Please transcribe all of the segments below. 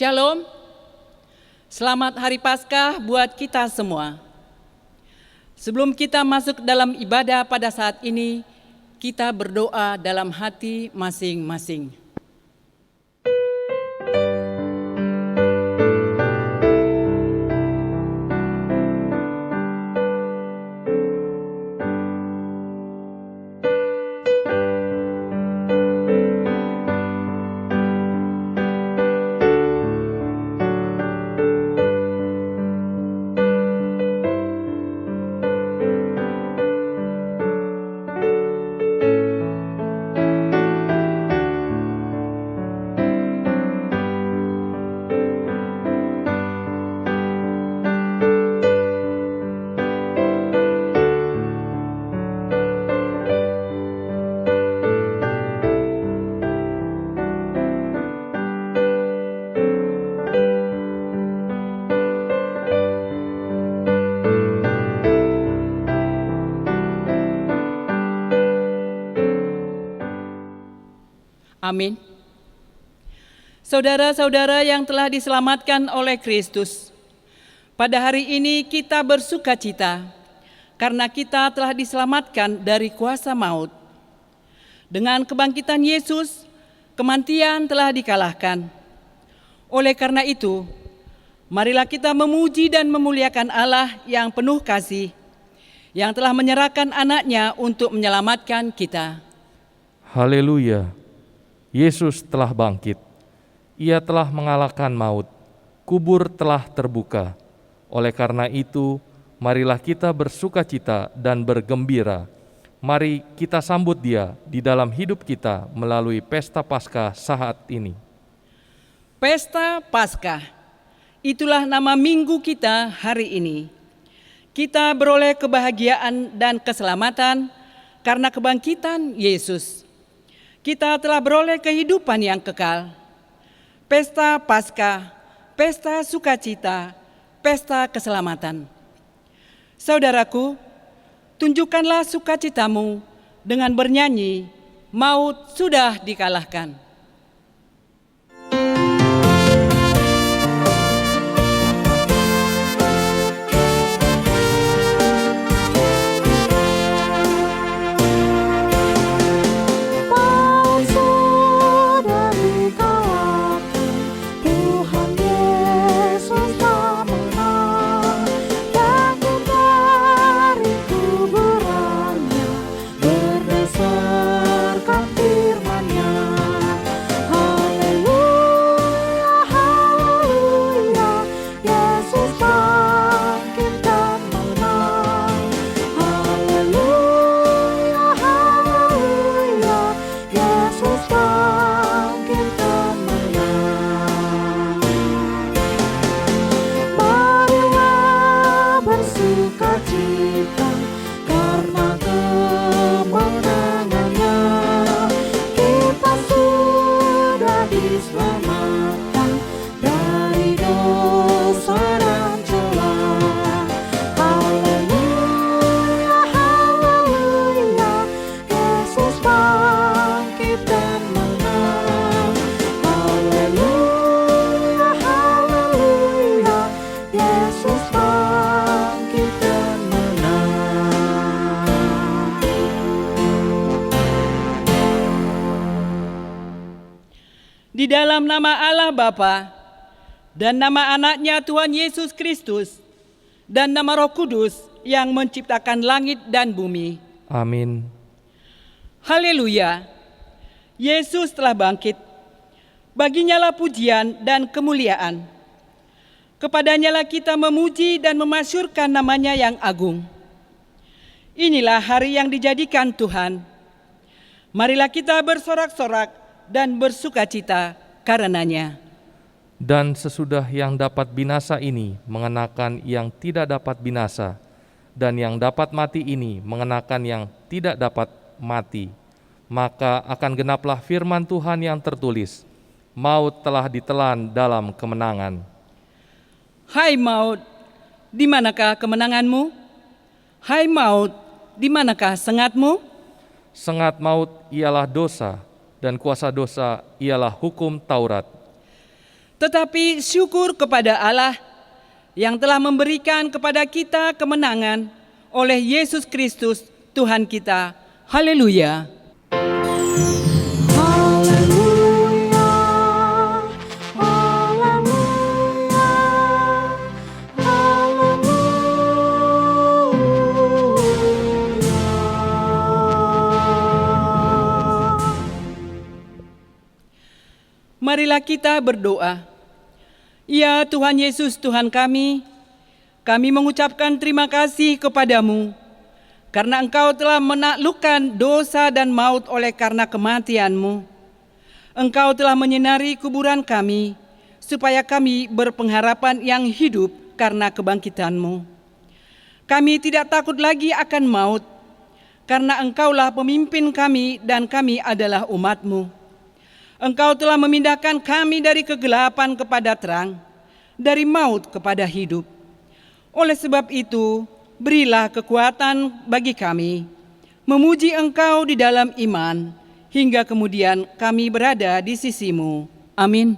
Shalom, selamat Hari Paskah buat kita semua. Sebelum kita masuk dalam ibadah pada saat ini, kita berdoa dalam hati masing-masing. Amin. Saudara-saudara yang telah diselamatkan oleh Kristus, pada hari ini kita bersuka cita karena kita telah diselamatkan dari kuasa maut. Dengan kebangkitan Yesus, kematian telah dikalahkan. Oleh karena itu, marilah kita memuji dan memuliakan Allah yang penuh kasih, yang telah menyerahkan anaknya untuk menyelamatkan kita. Haleluya! Yesus telah bangkit. Ia telah mengalahkan maut. Kubur telah terbuka. Oleh karena itu, marilah kita bersuka cita dan bergembira. Mari kita sambut Dia di dalam hidup kita melalui pesta Paskah saat ini. Pesta Paskah, itulah nama minggu kita hari ini. Kita beroleh kebahagiaan dan keselamatan karena kebangkitan Yesus. Kita telah beroleh kehidupan yang kekal. Pesta Paskah, pesta sukacita, pesta keselamatan. Saudaraku, tunjukkanlah sukacitamu dengan bernyanyi, maut sudah dikalahkan. Di dalam nama Allah Bapa dan nama anaknya Tuhan Yesus Kristus dan nama Roh Kudus yang menciptakan langit dan bumi. Amin. Haleluya. Yesus telah bangkit. Baginyalah pujian dan kemuliaan. Kepadanyalah kita memuji dan memasyurkan namanya yang agung. Inilah hari yang dijadikan Tuhan. Marilah kita bersorak-sorak dan bersukacita karenanya. Dan sesudah yang dapat binasa ini mengenakan yang tidak dapat binasa, dan yang dapat mati ini mengenakan yang tidak dapat mati, maka akan genaplah firman Tuhan yang tertulis, maut telah ditelan dalam kemenangan. Hai maut, di manakah kemenanganmu? Hai maut, di manakah sengatmu? Sengat maut ialah dosa, dan kuasa dosa ialah hukum Taurat. Tetapi syukur kepada Allah yang telah memberikan kepada kita kemenangan oleh Yesus Kristus Tuhan kita. Haleluya. Marilah kita berdoa. Ya Tuhan Yesus Tuhan kami mengucapkan terima kasih kepadamu karena Engkau telah menaklukkan dosa dan maut oleh karena kematian-Mu. Engkau telah menyinari kuburan kami supaya kami berpengharapan yang hidup karena kebangkitan-Mu. Kami tidak takut lagi akan maut karena Engkaulah pemimpin kami dan kami adalah umat-Mu. Engkau telah memindahkan kami dari kegelapan kepada terang, dari maut kepada hidup. Oleh sebab itu, berilah kekuatan bagi kami, memuji Engkau di dalam iman, hingga kemudian kami berada di sisi-Mu. Amin.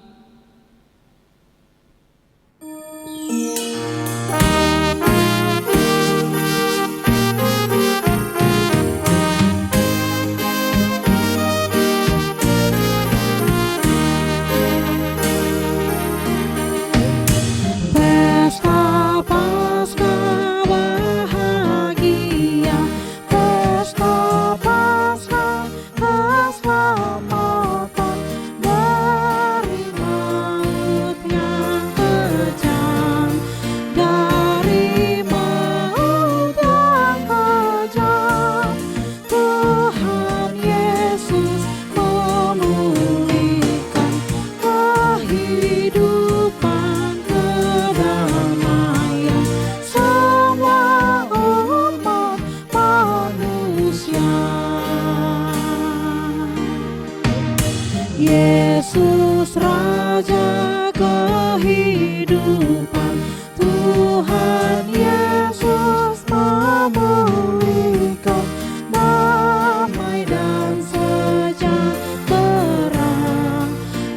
Yesus Raja kehidupan, Tuhan Yesus memulihkan damai dan sejahtera,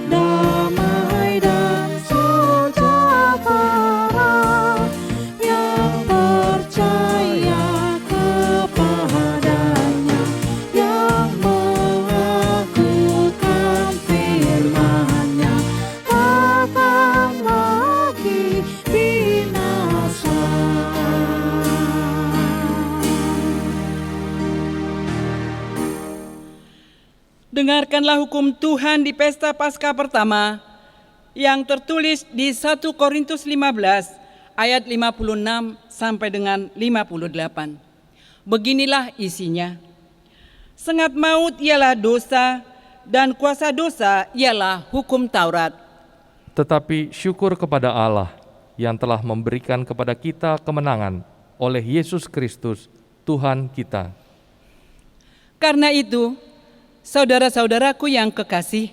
damai dan sejahtera, yang percaya kepadanya, yang melakukan firman-Nya, takkan lagi binasa. Dengarkanlah hukum Tuhan di pesta Paskah pertama yang tertulis di 1 Korintus 15 ayat 56 sampai dengan 58. Beginilah isinya. Sengat maut ialah dosa dan kuasa dosa ialah hukum Taurat. Tetapi syukur kepada Allah yang telah memberikan kepada kita kemenangan oleh Yesus Kristus Tuhan kita. Karena itu, saudara-saudaraku yang kekasih,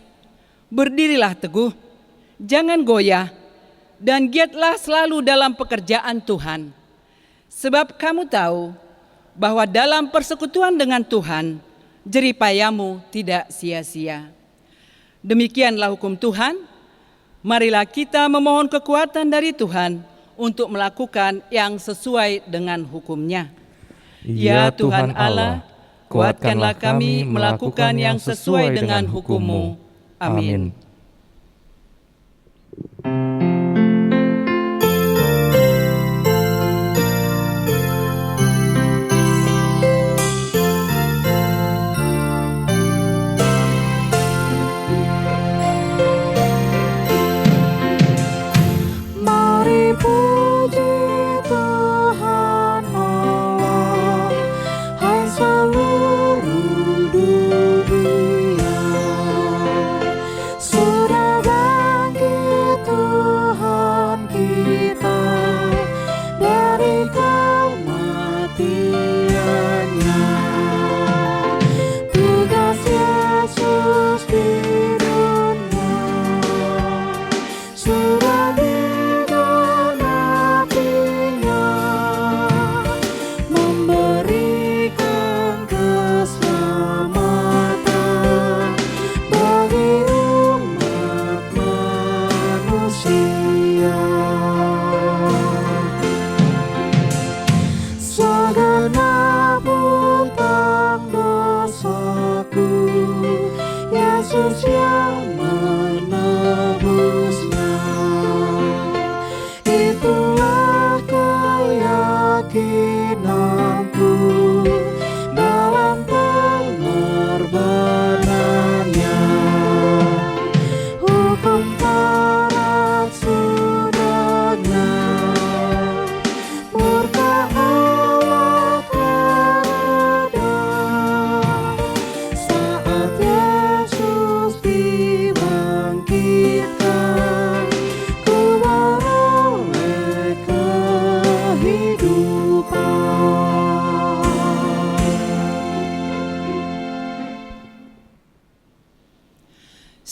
berdirilah teguh, jangan goyah, dan giatlah selalu dalam pekerjaan Tuhan. Sebab kamu tahu bahwa dalam persekutuan dengan Tuhan, jeripayamu tidak sia-sia. Demikianlah hukum Tuhan, marilah kita memohon kekuatan dari Tuhan untuk melakukan yang sesuai dengan hukum-Nya. Ya Tuhan Allah, kuatkanlah kami melakukan yang sesuai dengan hukum-Mu. Amin. Mari puji Tuhan Allah, hai seluruh dunia. Sudah bangkit Tuhan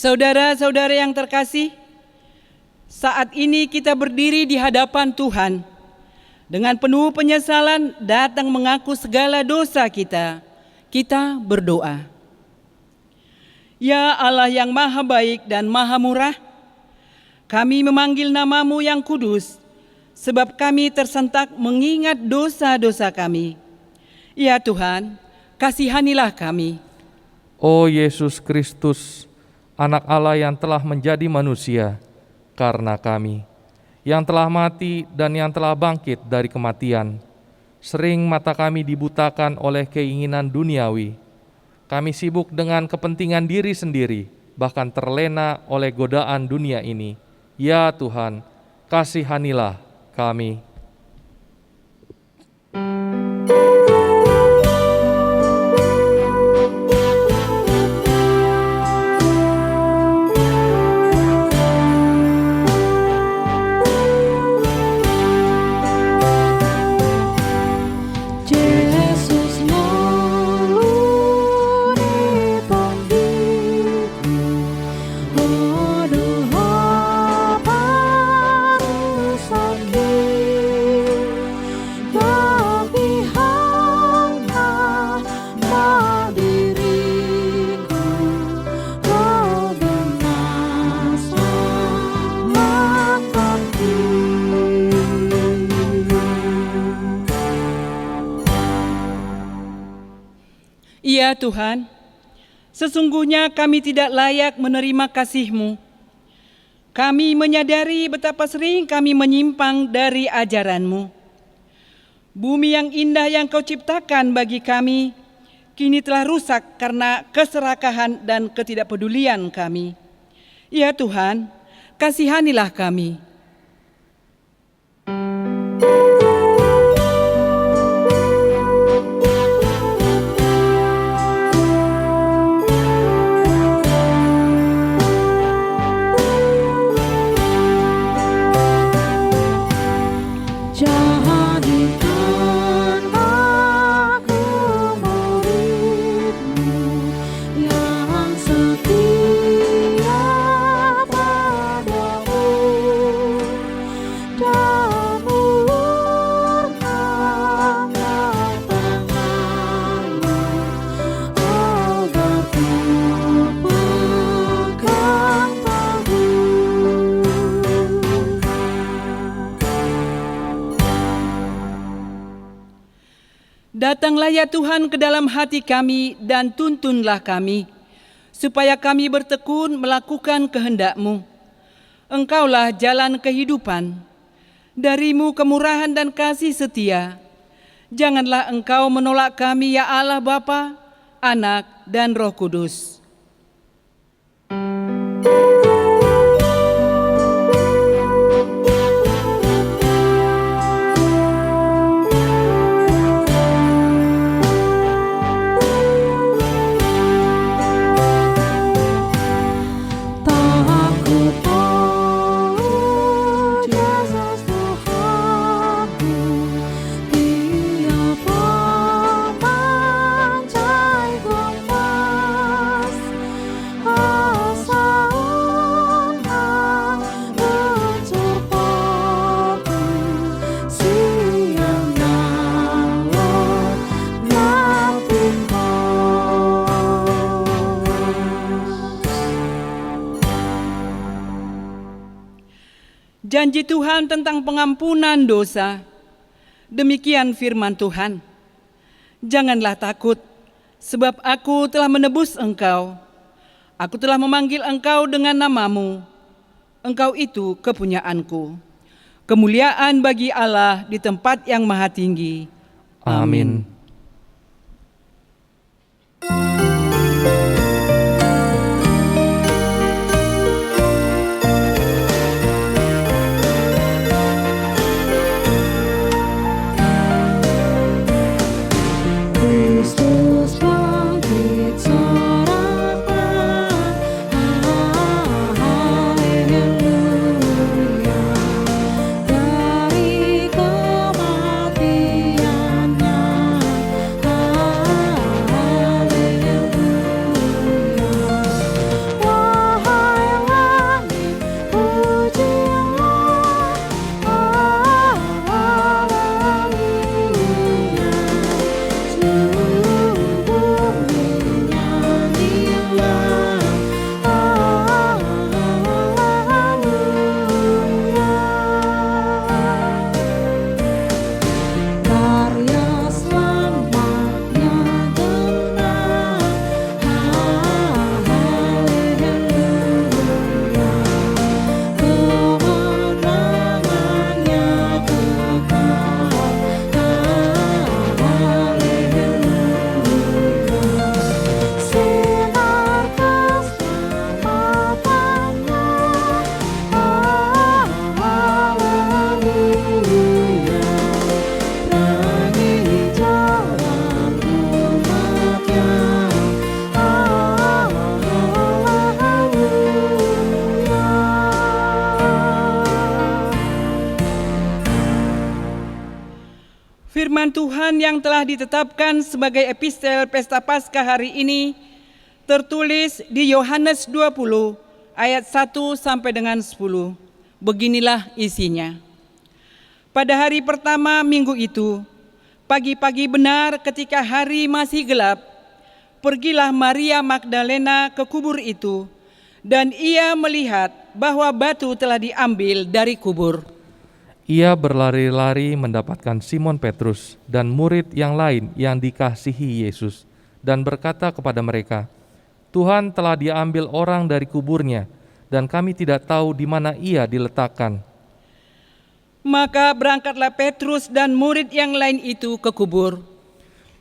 Saudara-saudara yang terkasih, saat ini kita berdiri di hadapan Tuhan dengan penuh penyesalan datang mengaku segala dosa kita. Kita berdoa. Ya Allah yang maha baik dan maha murah, kami memanggil namamu yang kudus, sebab kami tersentak mengingat dosa-dosa kami. Ya Tuhan, kasihanilah kami. Oh Yesus Kristus, Anak Allah yang telah menjadi manusia karena kami, yang telah mati dan yang telah bangkit dari kematian. Sering mata kami dibutakan oleh keinginan duniawi. Kami sibuk dengan kepentingan diri sendiri, bahkan terlena oleh godaan dunia ini. Ya Tuhan, kasihanilah kami. Ya Tuhan, sesungguhnya kami tidak layak menerima kasih-Mu. Kami menyadari betapa sering kami menyimpang dari ajaran-Mu. Bumi yang indah yang Kau ciptakan bagi kami, kini telah rusak karena keserakahan dan ketidakpedulian kami. Ya Tuhan, kasihanilah kami. Datanglah ya Tuhan ke dalam hati kami dan tuntunlah kami, supaya kami bertekun melakukan kehendak-Mu. Engkaulah jalan kehidupan, dari-Mu kemurahan dan kasih setia. Janganlah Engkau menolak kami ya Allah Bapa, Anak, dan Roh Kudus. Janji Tuhan tentang pengampunan dosa. Demikian firman Tuhan. Janganlah takut, sebab aku telah menebus engkau. Aku telah memanggil engkau dengan namamu. Engkau itu kepunyaanku. Kemuliaan bagi Allah di tempat yang maha tinggi. Amin. Dari kematiannya Firman Tuhan yang telah ditetapkan sebagai epistel Pesta Paskah hari ini tertulis di Yohanes 20 ayat 1 sampai dengan 10. Beginilah isinya. Pada hari pertama minggu itu, pagi-pagi benar ketika hari masih gelap, pergilah Maria Magdalena ke kubur itu, dan ia melihat bahwa batu telah diambil dari kubur. Ia berlari-lari mendapatkan Simon Petrus dan murid yang lain yang dikasihi Yesus, dan berkata kepada mereka, "Tuhan telah diambil orang dari kuburnya, dan kami tidak tahu di mana ia diletakkan." Maka berangkatlah Petrus dan murid yang lain itu ke kubur.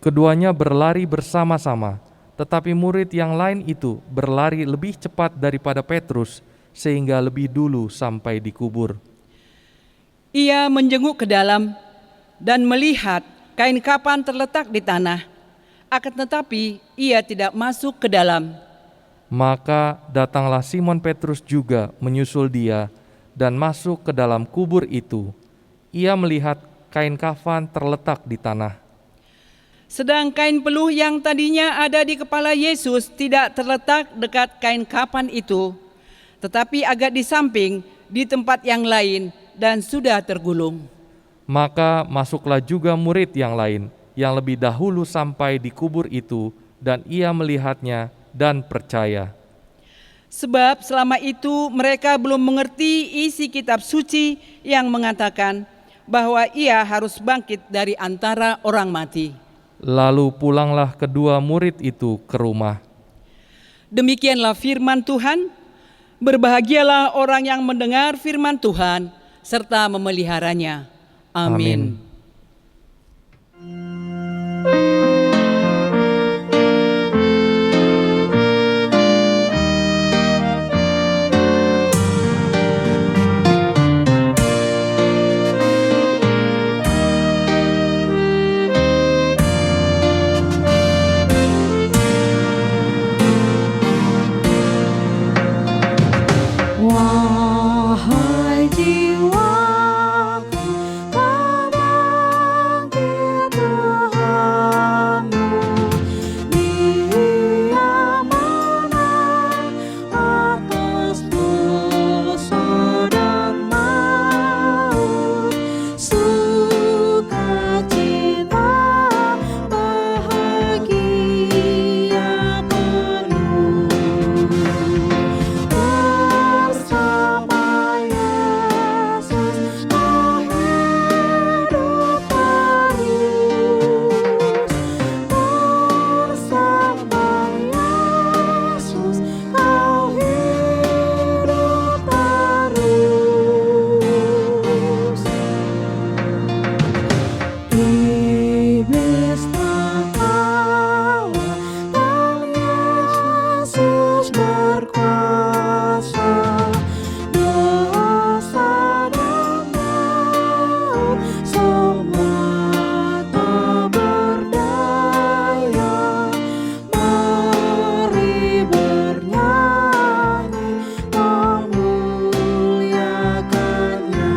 Keduanya berlari bersama-sama, tetapi murid yang lain itu berlari lebih cepat daripada Petrus, sehingga lebih dulu sampai di kubur. Ia menjenguk ke dalam dan melihat kain kafan terletak di tanah, akan tetapi ia tidak masuk ke dalam. Maka datanglah Simon Petrus juga menyusul dia dan masuk ke dalam kubur itu. Ia melihat kain kafan terletak di tanah. Sedang kain peluh yang tadinya ada di kepala Yesus tidak terletak dekat kain kafan itu, tetapi agak di samping di tempat yang lain dan sudah tergulung. Maka masuklah juga murid yang lain yang lebih dahulu sampai di kubur itu, dan ia melihatnya dan percaya. Sebab selama itu mereka belum mengerti isi kitab suci yang mengatakan bahwa ia harus bangkit dari antara orang mati. Lalu pulanglah kedua murid itu ke rumah. Demikianlah firman Tuhan. Berbahagialah orang yang mendengar firman Tuhan serta memeliharanya. Amin. Wahai jiwaku, memanggil Tuhanmu. Dia menang atas dosa dan maut. Sukacita bahagia penuh. Bersama Yesus kau hidup terus. Bersama Yesus kau hidup terus. Iblis tertawa dan Yesus berkuasa. Dosa dan maut semua tak berdaya. Mari bernyanyi memuliakannya.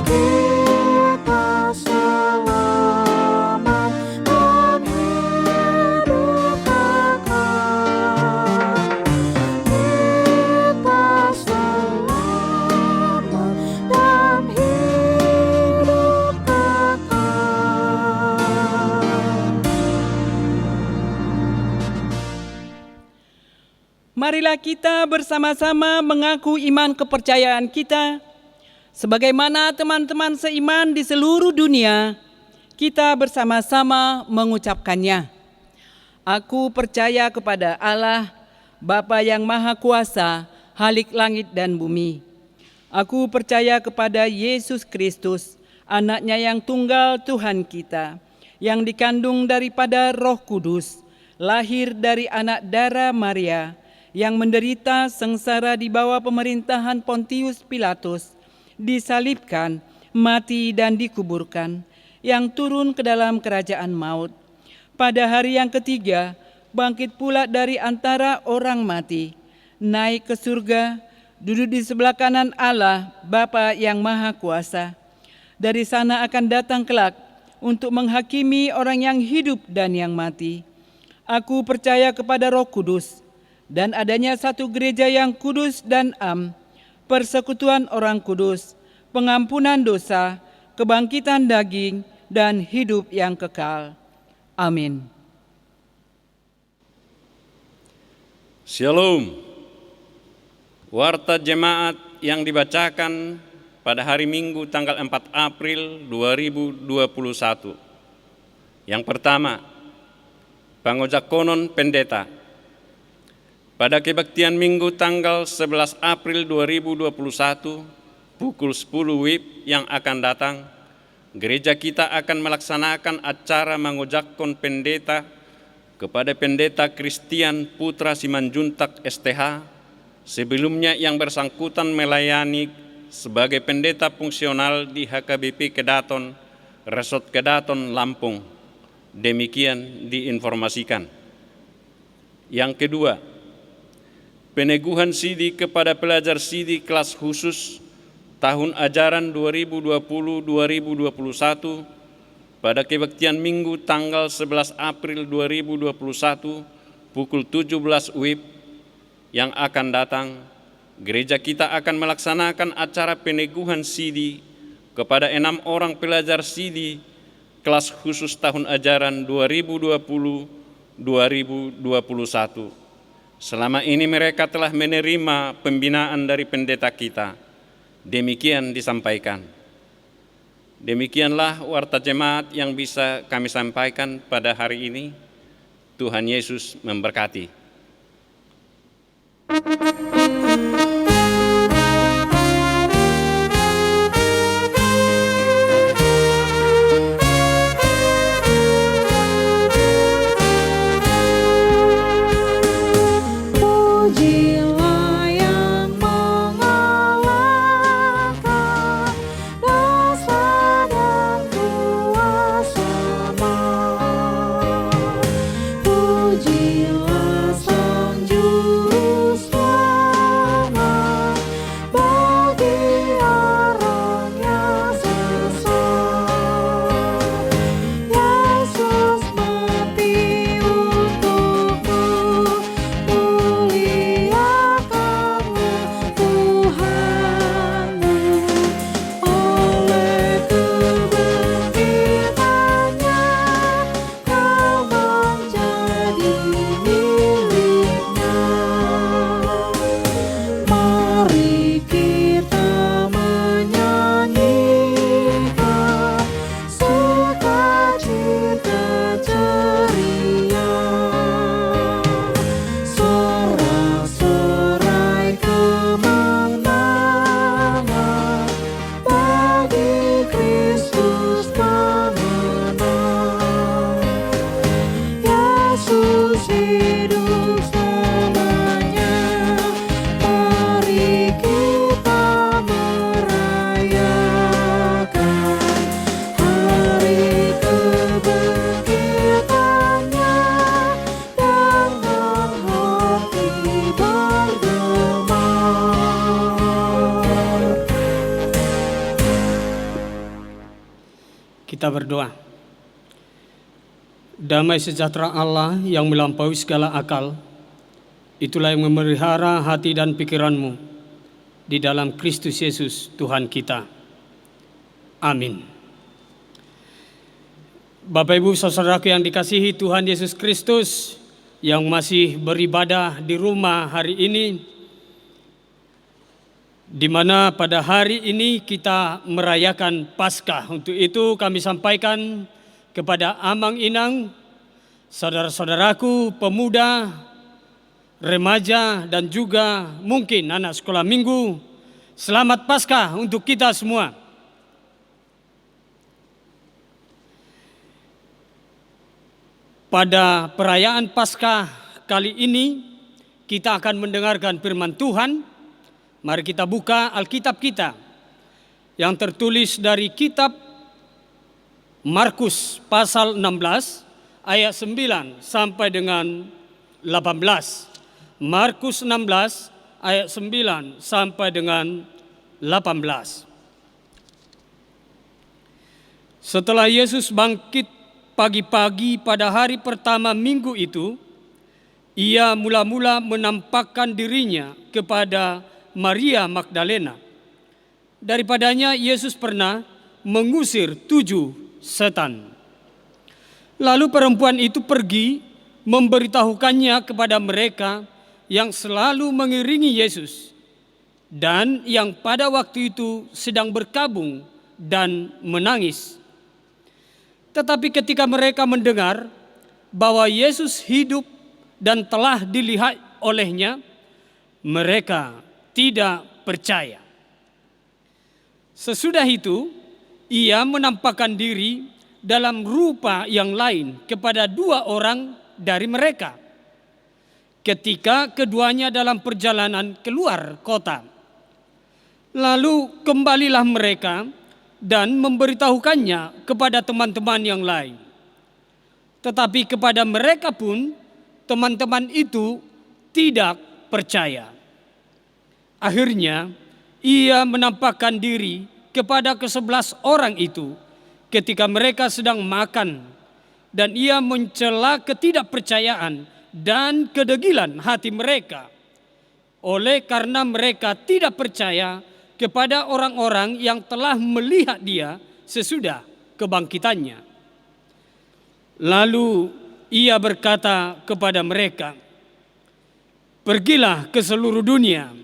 Kita selamat dan hidup kekal. Kita selamat dan hidup kekal. Marilah kita bersama-sama mengaku iman kepercayaan kita. Sebagaimana teman-teman seiman di seluruh dunia, kita bersama-sama mengucapkannya. Aku percaya kepada Allah, Bapa yang Maha Kuasa, Halik langit dan bumi. Aku percaya kepada Yesus Kristus, Anaknya yang tunggal Tuhan kita, yang dikandung daripada Roh Kudus, lahir dari anak darah Maria, yang menderita sengsara di bawah pemerintahan Pontius Pilatus, disalibkan, mati dan dikuburkan, yang turun ke dalam kerajaan maut. Pada hari yang ketiga, bangkit pula dari antara orang mati, naik ke surga, duduk di sebelah kanan Allah, Bapa yang Maha Kuasa. Dari sana akan datang kelak untuk menghakimi orang yang hidup dan yang mati. Aku percaya kepada Roh Kudus dan adanya satu gereja yang kudus dan persekutuan orang kudus, pengampunan dosa, kebangkitan daging, dan hidup yang kekal. Amin. Shalom. Warta jemaat yang dibacakan pada hari Minggu tanggal 4 April 2021. Yang pertama, Pangojakonon Pendeta. Pada kebaktian Minggu tanggal 11 April 2021, pukul 10 WIB yang akan datang, gereja kita akan melaksanakan acara Mangojakon Pendeta kepada Pendeta Christian Putra Simanjuntak STH, sebelumnya yang bersangkutan melayani sebagai pendeta fungsional di HKBP Kedaton, Resort Kedaton, Lampung. Demikian diinformasikan. Yang kedua, peneguhan sidi kepada pelajar sidi kelas khusus tahun ajaran 2020-2021 pada kebaktian Minggu tanggal 11 April 2021 pukul 17 WIB yang akan datang, gereja kita akan melaksanakan acara peneguhan sidi kepada 6 orang pelajar sidi kelas khusus tahun ajaran 2020-2021. Selama ini mereka telah menerima pembinaan dari pendeta kita. Demikian disampaikan. Demikianlah warta jemaat yang bisa kami sampaikan pada hari ini. Tuhan Yesus memberkati. Pujilah yang mengalahkan dosa dan kuasa maut. Pujilah Sang Juru Selamat bagi orang yang sesat. Yesus mati untukku, muliakanlah Tuhanmu. Oleh kebangkitannya kau menjadi miliknya. Mari kita menyanyikan sukacita ceria. Sorak-sorai kemenangan bagi Kristus pemenang. Yesus hidup selamanya. Mari kita merayakan hari kebangkitannya dengan hati bergema. Kita berdoa. Damai sejahtera Allah yang melampaui segala akal, itulah yang memelihara hati dan pikiranmu di dalam Kristus Yesus Tuhan kita. Amin. Bapak Ibu saudaraku yang dikasihi Tuhan Yesus Kristus, yang masih beribadah di rumah hari ini, di mana pada hari ini kita merayakan Paskah. Untuk itu kami sampaikan kepada amang inang, saudara-saudaraku, pemuda, remaja, dan juga mungkin anak sekolah minggu, selamat Paskah untuk kita semua. Pada perayaan Paskah kali ini kita akan mendengarkan firman Tuhan. Mari kita buka Alkitab kita yang tertulis dari kitab Markus pasal 16 ayat 9 sampai dengan 18. Markus 16 ayat 9 sampai dengan 18. Setelah Yesus bangkit pagi-pagi pada hari pertama minggu itu, ia mula-mula menampakkan dirinya kepada Maria Magdalena. Daripadanya Yesus pernah mengusir 7 setan. Lalu perempuan itu pergi memberitahukannya kepada mereka yang selalu mengiringi Yesus dan yang pada waktu itu sedang berkabung dan menangis. Tetapi ketika mereka mendengar bahwa Yesus hidup dan telah dilihat olehnya, mereka tidak percaya. Sesudah itu, ia menampakkan diri dalam rupa yang lain kepada 2 orang dari mereka, ketika keduanya dalam perjalanan keluar kota. Lalu kembalilah mereka dan memberitahukannya kepada teman-teman yang lain. Tetapi kepada mereka pun teman-teman itu tidak percaya. Akhirnya ia menampakkan diri kepada ke-11 orang itu ketika mereka sedang makan, dan ia mencela ketidakpercayaan dan kedegilan hati mereka oleh karena mereka tidak percaya kepada orang-orang yang telah melihat dia sesudah kebangkitannya. Lalu ia berkata kepada mereka, "Pergilah ke seluruh dunia,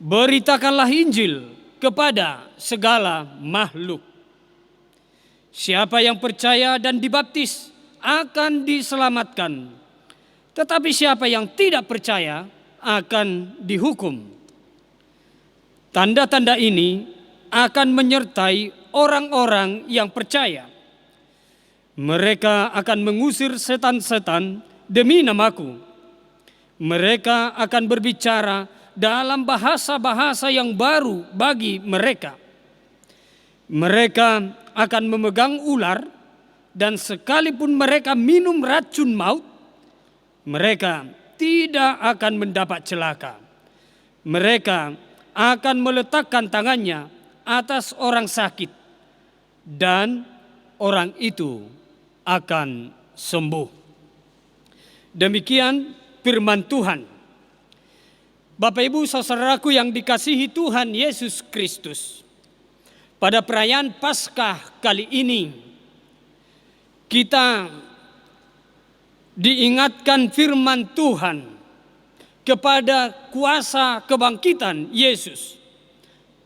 beritakanlah Injil kepada segala makhluk. Siapa yang percaya dan dibaptis akan diselamatkan, tetapi siapa yang tidak percaya akan dihukum. Tanda-tanda ini akan menyertai orang-orang yang percaya. Mereka akan mengusir setan-setan demi namaku. Mereka akan berbicara dalam bahasa-bahasa yang baru bagi mereka. Mereka akan memegang ular, dan sekalipun mereka minum racun maut, mereka tidak akan mendapat celaka. Mereka akan meletakkan tangannya atas orang sakit, dan orang itu akan sembuh." Demikian firman Tuhan. Bapak Ibu saudaraku yang dikasihi Tuhan Yesus Kristus, pada perayaan Paskah kali ini kita diingatkan firman Tuhan kepada kuasa kebangkitan Yesus.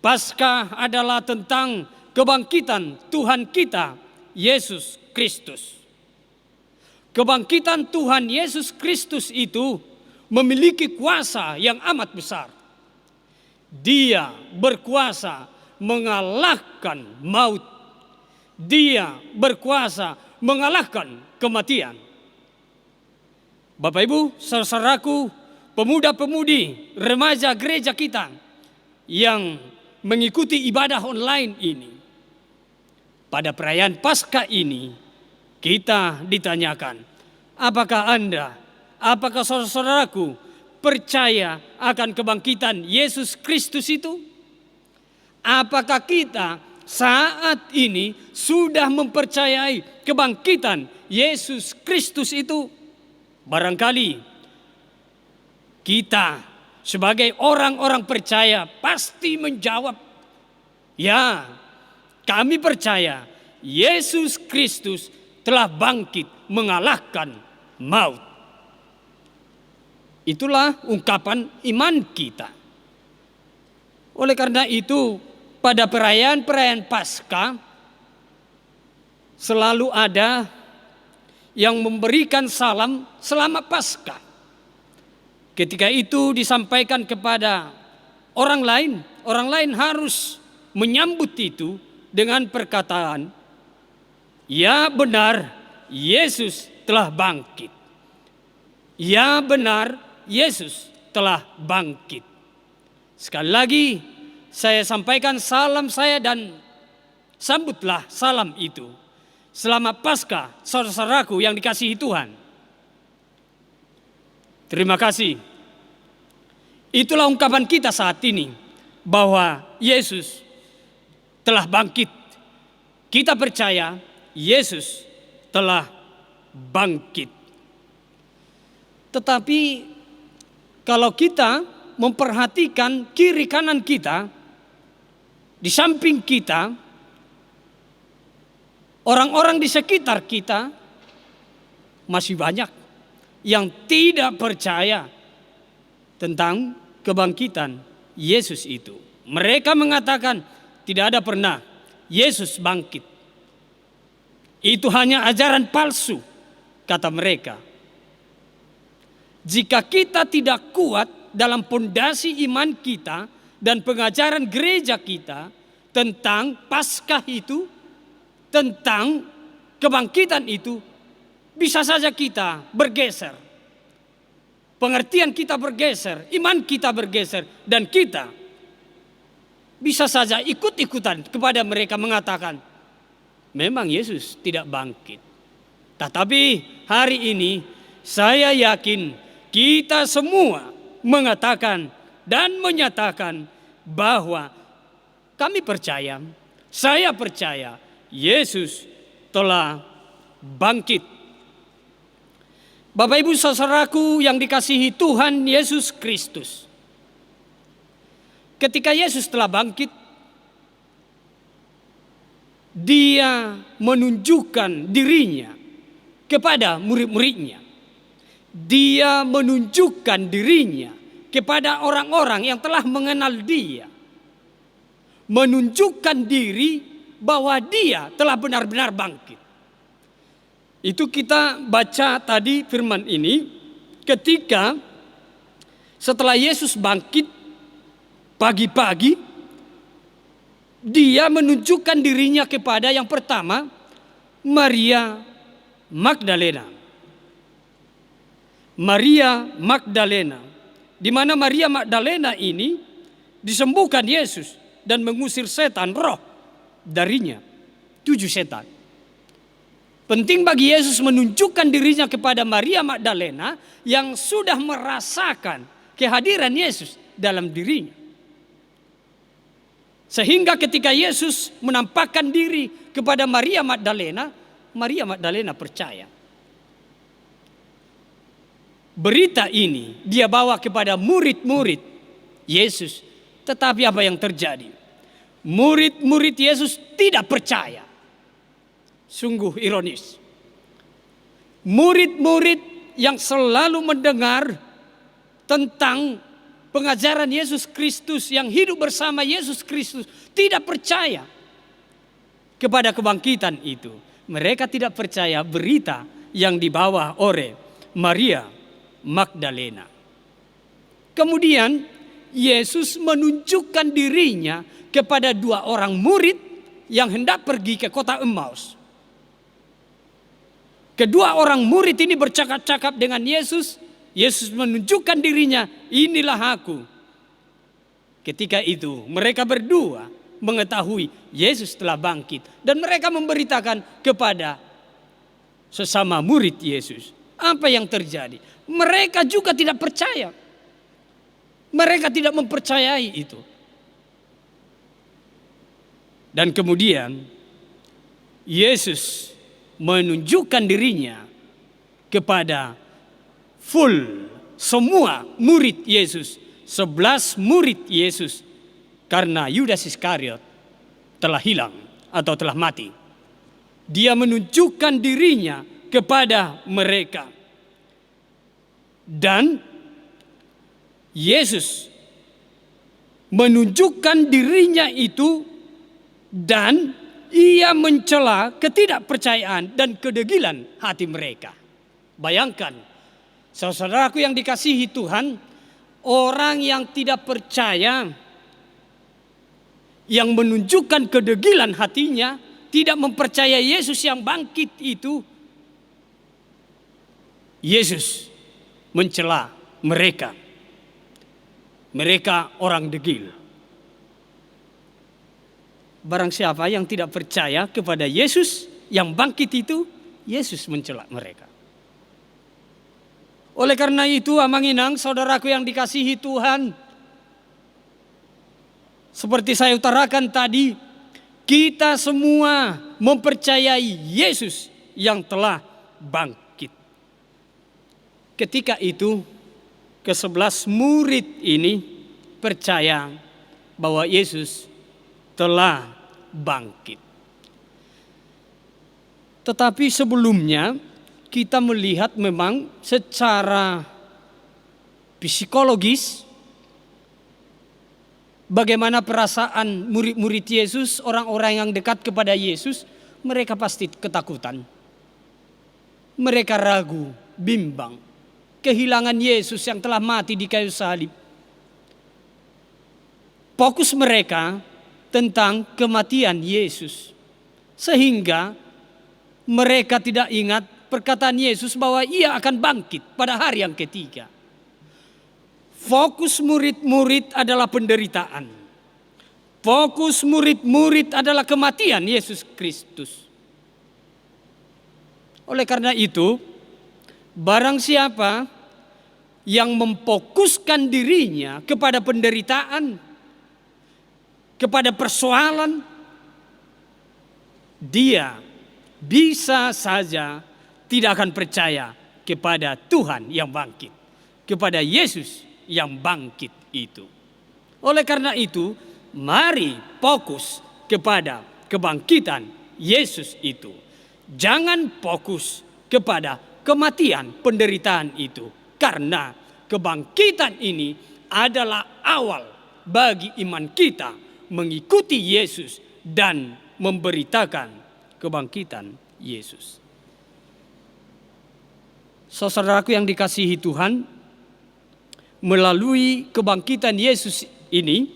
Paskah adalah tentang kebangkitan Tuhan kita Yesus Kristus. Kebangkitan Tuhan Yesus Kristus itu memiliki kuasa yang amat besar. Dia berkuasa mengalahkan maut. Dia berkuasa mengalahkan kematian. Bapak Ibu, saudaraku, pemuda-pemudi remaja gereja kita yang mengikuti ibadah online ini, pada perayaan Paskah ini kita ditanyakan, apakah Anda, apakah saudara-saudaraku percaya akan kebangkitan Yesus Kristus itu? Apakah kita saat ini sudah mempercayai kebangkitan Yesus Kristus itu? Barangkali kita sebagai orang-orang percaya pasti menjawab, "Ya, kami percaya Yesus Kristus telah bangkit mengalahkan maut." Itulah ungkapan iman kita. Oleh karena itu, pada perayaan-perayaan Paskah selalu ada yang memberikan salam selamat Paskah. Ketika itu disampaikan kepada orang lain harus menyambut itu dengan perkataan, "Ya benar, Yesus telah bangkit. Ya benar, Yesus telah bangkit." Sekali lagi saya sampaikan salam saya dan sambutlah salam itu. Selamat Paskah, saudara-saudaraku yang dikasihi Tuhan. Terima kasih. Itulah ungkapan kita saat ini bahwa Yesus telah bangkit. Kita percaya Yesus telah bangkit. Tetapi kalau kita memperhatikan kiri kanan kita, di samping kita, orang-orang di sekitar kita, masih banyak yang tidak percaya tentang kebangkitan Yesus itu. Mereka mengatakan tidak ada pernah Yesus bangkit. Itu hanya ajaran palsu, kata mereka. Jika kita tidak kuat dalam pondasi iman kita dan pengajaran gereja kita tentang Paskah itu, tentang kebangkitan itu, bisa saja kita bergeser. Pengertian kita bergeser, iman kita bergeser, dan kita bisa saja ikut-ikutan kepada mereka mengatakan, memang Yesus tidak bangkit. Tetapi hari ini saya yakin kita semua mengatakan dan menyatakan bahwa kami percaya, saya percaya Yesus telah bangkit. Bapak Ibu saudaraku yang dikasihi Tuhan Yesus Kristus. Ketika Yesus telah bangkit, Dia menunjukkan dirinya kepada murid-muridnya. Dia menunjukkan dirinya kepada orang-orang yang telah mengenal Dia. Menunjukkan diri bahwa Dia telah benar-benar bangkit. Itu kita baca tadi firman ini ketika setelah Yesus bangkit pagi-pagi, Dia menunjukkan dirinya kepada yang pertama Maria Magdalena. Maria Magdalena, di mana Maria Magdalena ini disembuhkan Yesus dan mengusir setan roh darinya, 7 setan. Penting bagi Yesus menunjukkan dirinya kepada Maria Magdalena yang sudah merasakan kehadiran Yesus dalam dirinya. Sehingga ketika Yesus menampakkan diri kepada Maria Magdalena percaya. Berita ini dia bawa kepada murid-murid Yesus. Tetapi apa yang terjadi? Murid-murid Yesus tidak percaya. Sungguh ironis. Murid-murid yang selalu mendengar tentang pengajaran Yesus Kristus, yang hidup bersama Yesus Kristus, tidak percaya kepada kebangkitan itu. Mereka tidak percaya berita yang dibawa oleh Maria Magdalena. Kemudian Yesus menunjukkan dirinya kepada 2 orang murid yang hendak pergi ke kota Emmaus. Kedua orang murid ini bercakap-cakap dengan Yesus. Yesus menunjukkan dirinya, inilah aku. Ketika itu mereka berdua mengetahui Yesus telah bangkit. Dan mereka memberitakan kepada sesama murid Yesus. Apa yang terjadi? Mereka juga tidak percaya. Mereka tidak mempercayai itu. Dan kemudian Yesus menunjukkan dirinya kepada semua murid Yesus, 11 murid Yesus, karena Yudas Iskariot telah hilang atau telah mati. Dia menunjukkan dirinya kepada mereka. Dan Yesus menunjukkan dirinya itu dan Ia mencela ketidakpercayaan dan kedegilan hati mereka. Bayangkan, saudaraku yang dikasihi Tuhan, orang yang tidak percaya, yang menunjukkan kedegilan hatinya, tidak mempercaya Yesus yang bangkit itu, Yesus mencela mereka. Mereka orang degil. Barang siapa yang tidak percaya kepada Yesus yang bangkit itu, Yesus mencela mereka. Oleh karena itu, amanginang saudaraku yang dikasihi Tuhan, seperti saya utarakan tadi, kita semua mempercayai Yesus yang telah bangkit. Ketika itu, ke-11 murid ini percaya bahwa Yesus telah bangkit. Tetapi sebelumnya kita melihat memang secara psikologis bagaimana perasaan murid-murid Yesus, orang-orang yang dekat kepada Yesus, mereka pasti ketakutan. Mereka ragu, bimbang, kehilangan Yesus yang telah mati di kayu salib. Fokus mereka tentang kematian Yesus, sehingga mereka tidak ingat perkataan Yesus bahwa ia akan bangkit pada hari yang ketiga. Fokus murid-murid adalah penderitaan. Fokus murid-murid adalah kematian Yesus Kristus. Oleh karena itu, barang siapa yang memfokuskan dirinya kepada penderitaan, kepada persoalan, dia bisa saja tidak akan percaya kepada Tuhan yang bangkit, kepada Yesus yang bangkit itu. Oleh karena itu, mari fokus kepada kebangkitan Yesus itu. Jangan fokus kepada kematian, penderitaan itu. Karena kebangkitan ini adalah awal bagi iman kita mengikuti Yesus dan memberitakan kebangkitan Yesus. Saudaraku yang dikasihi Tuhan, melalui kebangkitan Yesus ini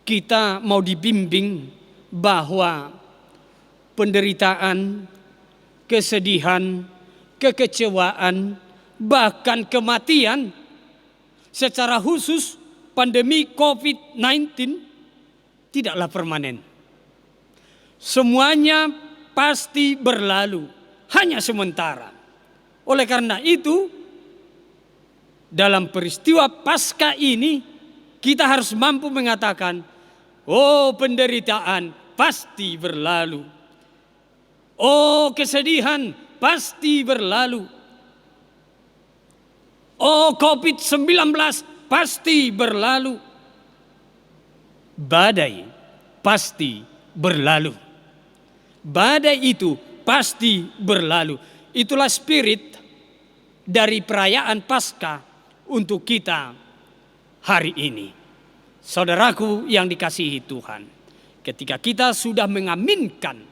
kita mau dibimbing bahwa penderitaan, kesedihan, kekecewaan, bahkan kematian, secara khusus pandemi COVID-19 tidaklah permanen. Semuanya pasti berlalu, hanya sementara. Oleh karena itu, dalam peristiwa Paskah ini kita harus mampu mengatakan, oh penderitaan pasti berlalu. Oh kesedihan pasti berlalu. Oh COVID-19 pasti berlalu. Badai pasti berlalu. Badai itu pasti berlalu. Itulah spirit dari perayaan Paskah untuk kita hari ini. Saudaraku yang dikasihi Tuhan, ketika kita sudah mengaminkan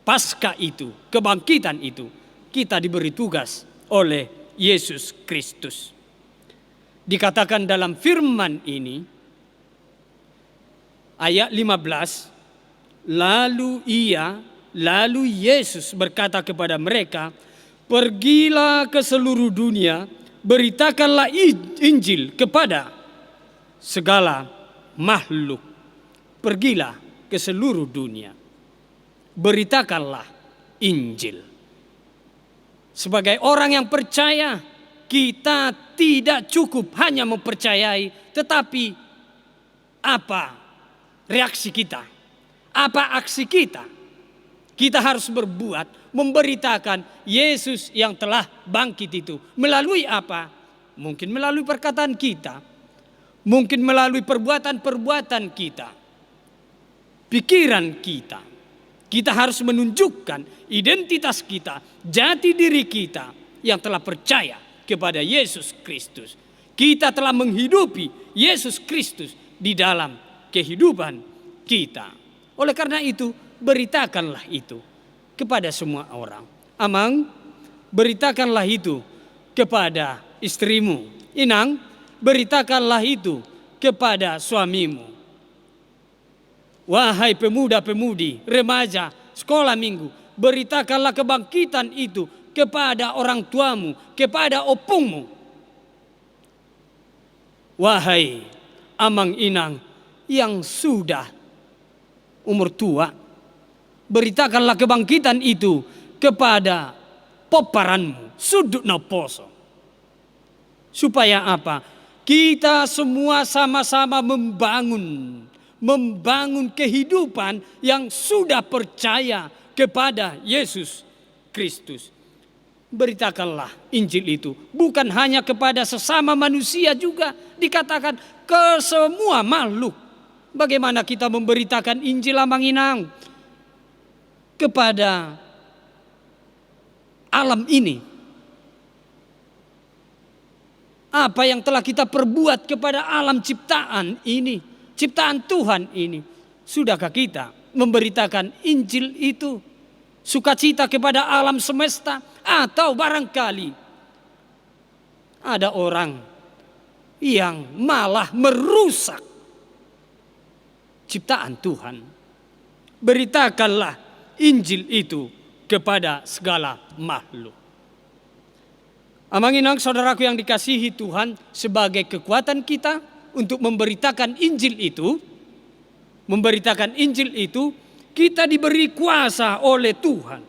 Paskah itu, kebangkitan itu, kita diberi tugas oleh Yesus Kristus. Dikatakan dalam firman ini, ayat 15, Lalu Yesus berkata kepada mereka, pergilah ke seluruh dunia, beritakanlah Injil kepada segala makhluk. Pergilah ke seluruh dunia, beritakanlah Injil. Sebagai orang yang percaya, kita tidak cukup hanya mempercayai, tetapi apa reaksi kita? Apa aksi kita? Kita harus berbuat, memberitakan Yesus yang telah bangkit itu. Melalui apa? Mungkin melalui perkataan kita. Mungkin melalui perbuatan-perbuatan kita. Pikiran kita. Kita harus menunjukkan identitas kita, jati diri kita yang telah percaya kepada Yesus Kristus. Kita telah menghidupi Yesus Kristus di dalam kehidupan kita. Oleh karena itu, beritakanlah itu kepada semua orang. Amang, beritakanlah itu kepada istrimu. Inang, beritakanlah itu kepada suamimu. Wahai pemuda-pemudi, remaja, sekolah minggu, beritakanlah kebangkitan itu kepada orang tuamu, kepada opungmu. Wahai amang inang yang sudah umur tua, beritakanlah kebangkitan itu kepada poparanmu, sudut na poso. Supaya apa? Kita semua sama-sama membangun, membangun kehidupan yang sudah percaya kepada Yesus Kristus. Beritakanlah Injil itu bukan hanya kepada sesama manusia, juga dikatakan ke semua makhluk. Bagaimana kita memberitakan Injil Lamanginang kepada alam ini? Apa yang telah kita perbuat kepada alam ciptaan ini, ciptaan Tuhan ini? Sudahkah kita memberitakan Injil itu? Sukacita kepada alam semesta, atau barangkali ada orang yang malah merusak ciptaan Tuhan. Beritakanlah Injil itu kepada segala makhluk. Amanginang saudaraku yang dikasihi Tuhan, sebagai kekuatan kita untuk memberitakan Injil itu, kita diberi kuasa oleh Tuhan.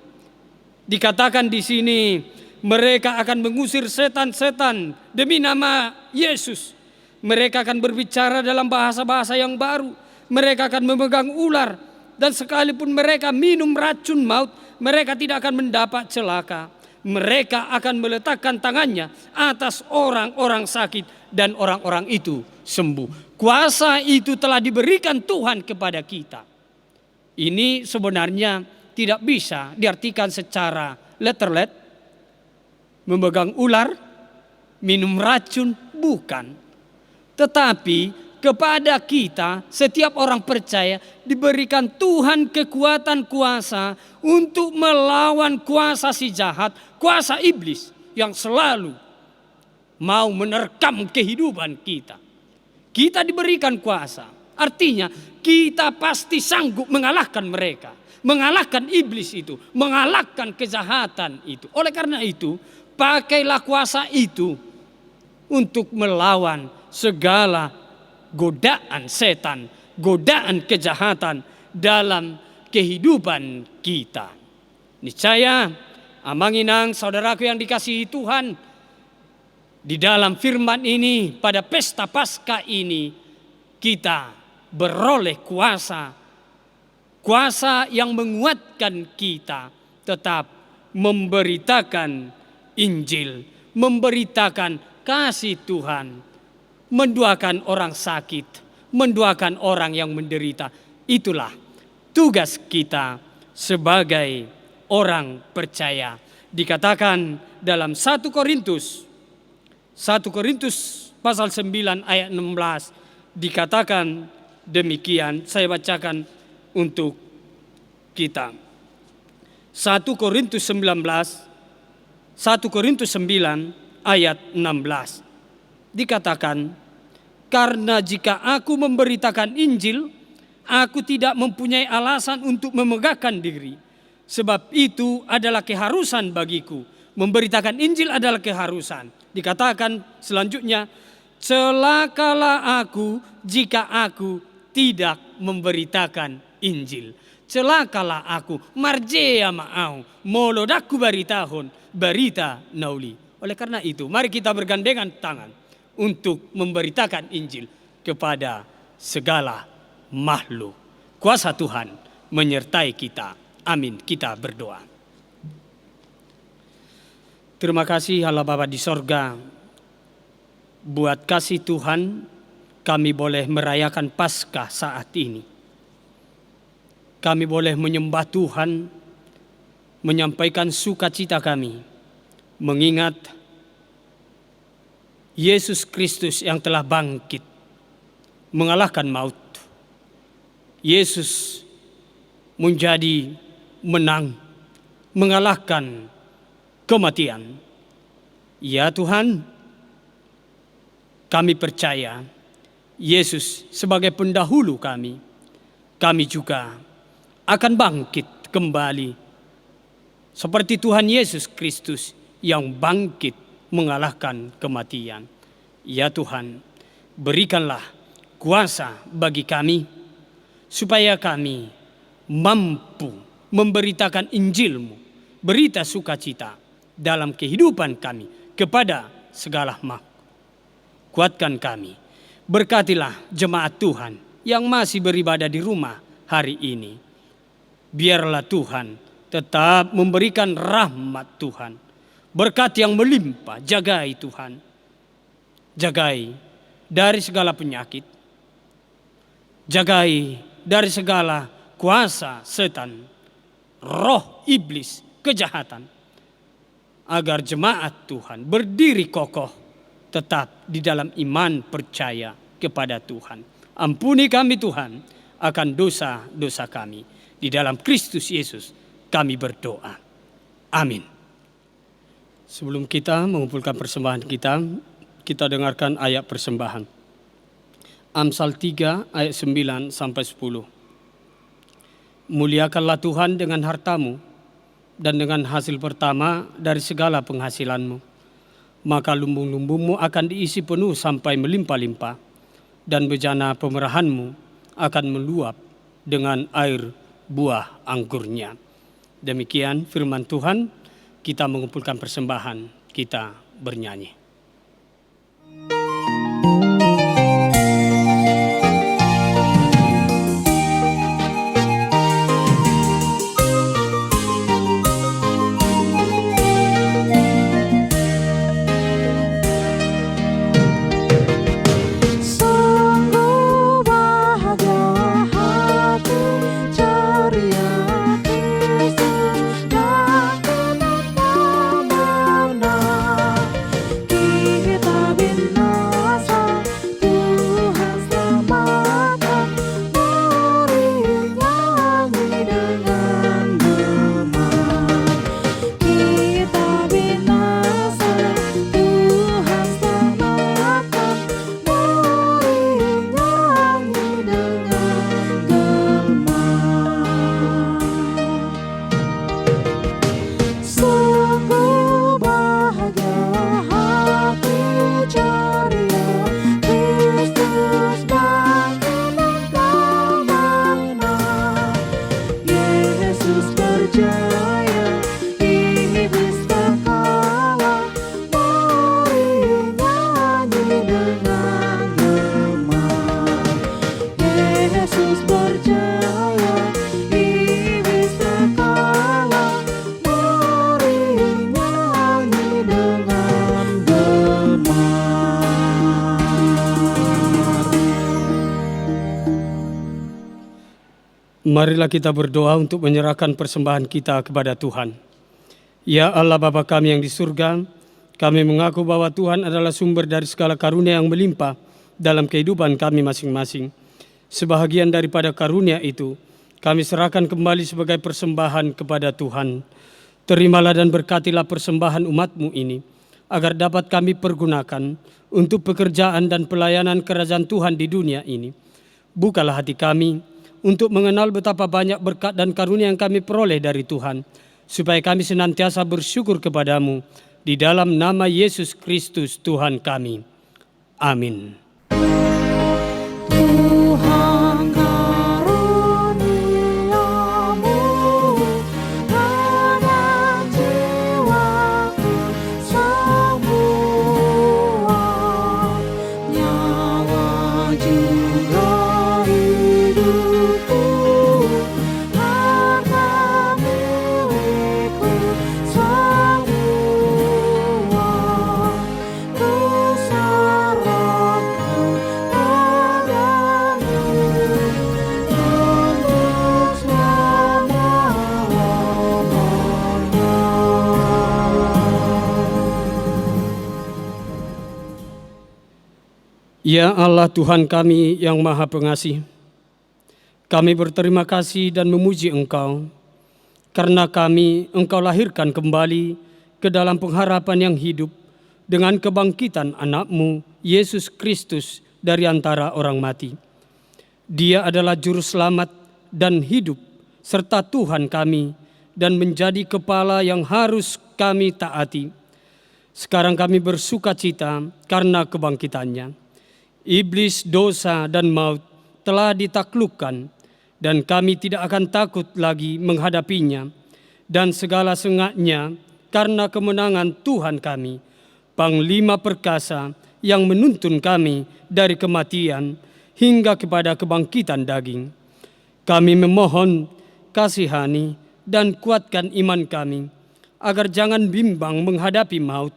Dikatakan di sini, mereka akan mengusir setan-setan demi nama Yesus. Mereka akan berbicara dalam bahasa-bahasa yang baru. Mereka akan memegang ular, dan sekalipun mereka minum racun maut, mereka tidak akan mendapat celaka. Mereka akan meletakkan tangannya atas orang-orang sakit, dan orang-orang itu sembuh. Kuasa itu telah diberikan Tuhan kepada kita. Ini sebenarnya tidak bisa diartikan secara letterlet. Memegang ular, minum racun, bukan. Tetapi kepada kita, setiap orang percaya, diberikan Tuhan kekuatan kuasa untuk melawan kuasa si jahat, kuasa iblis yang selalu mau menerkam kehidupan kita. Kita diberikan kuasa, artinya kita pasti sanggup mengalahkan mereka, mengalahkan iblis itu, mengalahkan kejahatan itu. Oleh karena itu, pakailah kuasa itu untuk melawan segala godaan setan, godaan kejahatan dalam kehidupan kita. Niscaya, Amanginang saudaraku yang dikasihi Tuhan, di dalam firman ini, pada pesta Paskah ini, kita beroleh kuasa yang menguatkan kita tetap memberitakan Injil, memberitakan kasih Tuhan, mendoakan orang sakit, mendoakan orang yang menderita. Itulah tugas kita sebagai orang percaya. Dikatakan dalam 1 Korintus pasal 9 ayat 16, dikatakan demikian. Saya bacakan untuk kita. 1 Korintus 9 ayat 16. Dikatakan, karena jika aku memberitakan Injil, aku tidak mempunyai alasan untuk memegahkan diri. Sebab itu adalah keharusan bagiku. Memberitakan Injil adalah keharusan. Dikatakan selanjutnya, celakalah aku jika aku tidak memberitakan Injil. Celakalah aku, marjea ma'au, molodaku baritahun, barita nauli. Oleh karena itu, mari kita bergandengan tangan untuk memberitakan Injil kepada segala makhluk. Kuasa Tuhan menyertai kita. Amin. Kita berdoa. Terima kasih Allah Bapa di sorga. Buat kasih Tuhan, kami boleh merayakan Paskah saat ini. Kami boleh menyembah Tuhan, menyampaikan sukacita kami, mengingat Yesus Kristus yang telah bangkit, mengalahkan maut. Yesus menjadi menang, mengalahkan kematian. Ya Tuhan, kami percaya Yesus sebagai pendahulu kami. Kami juga akan bangkit kembali seperti Tuhan Yesus Kristus yang bangkit mengalahkan kematian. Ya Tuhan, berikanlah kuasa bagi kami supaya kami mampu memberitakan Injil-Mu, berita sukacita dalam kehidupan kami kepada segala makhluk. Kuatkan kami, berkatilah jemaat Tuhan yang masih beribadah di rumah hari ini. Biarlah Tuhan tetap memberikan rahmat Tuhan, berkat yang melimpah. Jagai Tuhan, jagai dari segala penyakit, jagai dari segala kuasa setan, roh iblis, kejahatan, agar jemaat Tuhan berdiri kokoh tetap di dalam iman percaya kepada Tuhan. Ampuni kami Tuhan akan dosa-dosa kami. Di dalam Kristus Yesus kami berdoa. Amin. Sebelum kita mengumpulkan persembahan kita dengarkan ayat persembahan. Amsal 3 ayat 9 sampai 10. Muliakanlah Tuhan dengan hartamu dan dengan hasil pertama dari segala penghasilanmu. Maka lumbung-lumbungmu akan diisi penuh sampai melimpah-limpah, dan bejana pemerahanmu akan meluap dengan air buah anggurnya. Demikian firman Tuhan, kita mengumpulkan persembahan, kita bernyanyi. Sungguh bahagia hati ceria Kristus dan kemana-mana. Kita binasa Tuhan selamatkan, mari nyanyi dengan gemar. Kita binasa Tuhan selamatkan, mari nyanyi dengan gemar. Sungguh bahagia hati ceria Kristus dan kemana-mana. Yesus berjaya, iblis terkalah, mari nyanyi dengan gemar. Yesus berjaya, iblis terkalah, mari nyanyi dengan gemar. Marilah kita berdoa untuk menyerahkan persembahan kita kepada Tuhan. Ya Allah Bapa kami yang di surga, kami mengaku bahwa Tuhan adalah sumber dari segala karunia yang melimpah dalam kehidupan kami masing-masing. Sebahagian daripada karunia itu, kami serahkan kembali sebagai persembahan kepada Tuhan. Terimalah dan berkatilah persembahan umat-Mu ini, agar dapat kami pergunakan untuk pekerjaan dan pelayanan kerajaan Tuhan di dunia ini. Bukalah hati kami untuk mengenal betapa banyak berkat dan karunia yang kami peroleh dari Tuhan, supaya kami senantiasa bersyukur kepadamu di dalam nama Yesus Kristus Tuhan kami. Amin. Tuhan karuniamu dengan jiwaku semua, nyawa juga hidupku, harta milikku semua, ku serahkan padamu untuk selama-lamanya. Ya Allah Tuhan kami yang Maha Pengasih, kami berterima kasih dan memuji Engkau, karena kami Engkau lahirkan kembali ke dalam pengharapan yang hidup dengan kebangkitan anak-Mu, Yesus Kristus, dari antara orang mati. Dia adalah juru selamat dan hidup, serta Tuhan kami, dan menjadi kepala yang harus kami taati. Sekarang kami bersuka cita karena kebangkitannya. Iblis, dosa, dan maut telah ditaklukkan, dan kami tidak akan takut lagi menghadapinya dan segala sengaknya, karena kemenangan Tuhan kami, Panglima perkasa yang menuntun kami dari kematian hingga kepada kebangkitan daging. Kami memohon kasihani dan kuatkan iman kami, agar jangan bimbang menghadapi maut.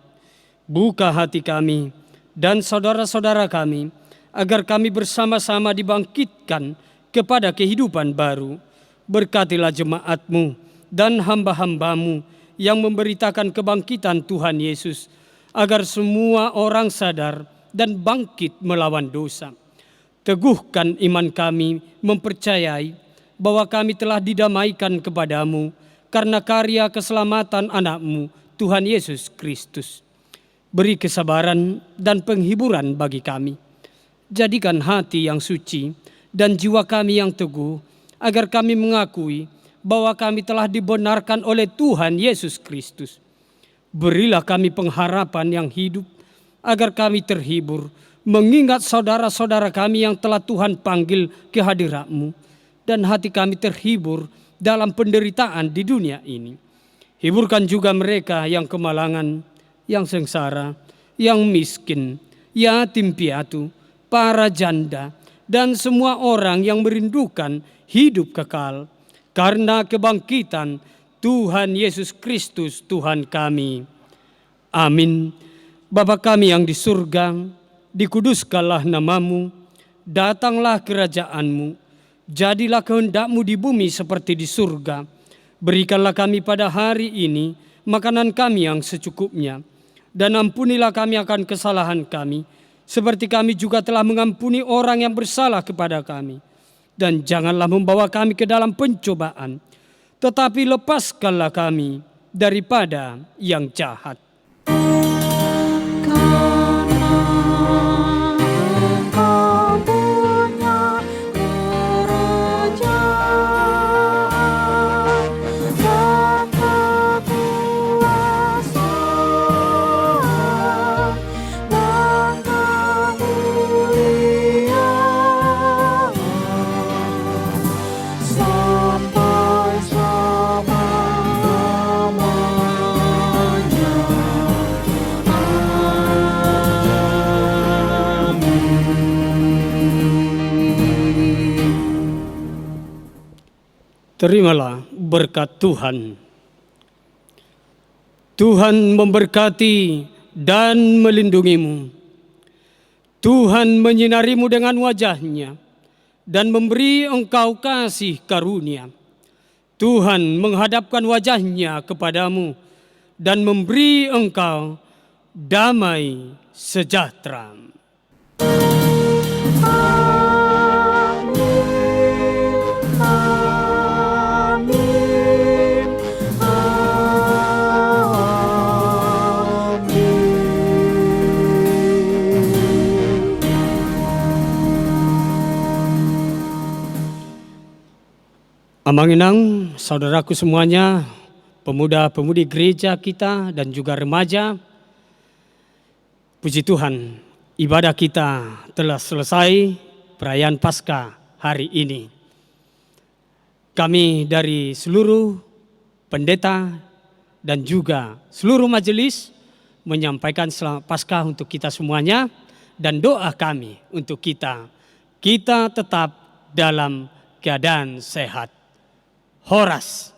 Buka hati kami dan saudara-saudara kami, agar kami bersama-sama dibangkitkan kepada kehidupan baru. Berkatilah jemaat-Mu dan hamba-hamba-Mu yang memberitakan kebangkitan Tuhan Yesus, agar semua orang sadar dan bangkit melawan dosa. Teguhkan iman kami mempercayai bahwa kami telah didamaikan kepadamu karena karya keselamatan anak-Mu, Tuhan Yesus Kristus. Beri kesabaran dan penghiburan bagi kami. Jadikan hati yang suci dan jiwa kami yang teguh, agar kami mengakui bahwa kami telah dibenarkan oleh Tuhan Yesus Kristus. Berilah kami pengharapan yang hidup, agar kami terhibur mengingat saudara-saudara kami yang telah Tuhan panggil ke hadirat-Mu, dan hati kami terhibur dalam penderitaan di dunia ini. Hiburkan juga mereka yang kemalangan, yang sengsara, yang miskin, yatim piatu, para janda, dan semua orang yang merindukan hidup kekal karena kebangkitan Tuhan Yesus Kristus Tuhan kami. Amin. Bapa kami yang di surga, dikuduskanlah nama-Mu, datanglah kerajaan-Mu, jadilah kehendak-Mu di bumi seperti di surga. Berikanlah kami pada hari ini makanan kami yang secukupnya, dan ampunilah kami akan kesalahan kami, seperti kami juga telah mengampuni orang yang bersalah kepada kami. Dan janganlah membawa kami ke dalam pencobaan, tetapi lepaskanlah kami daripada yang jahat. Engkau punya kerajaan dan kekuasaan dan kemuliaan sampai selama-lamanya. Terimalah berkat Tuhan. Tuhan memberkati dan melindungimu. Tuhan menyinarimu dengan wajah-Nya dan memberi engkau kasih karunia. Tuhan menghadapkan wajah-Nya kepadamu dan memberi engkau damai sejahtera. Amanginang, saudaraku semuanya, pemuda-pemudi gereja kita dan juga remaja, puji Tuhan, ibadah kita telah selesai perayaan Paskah hari ini. Kami dari seluruh pendeta dan juga seluruh majelis menyampaikan selamat Paskah untuk kita semuanya, dan doa kami untuk kita tetap dalam keadaan sehat. Horas.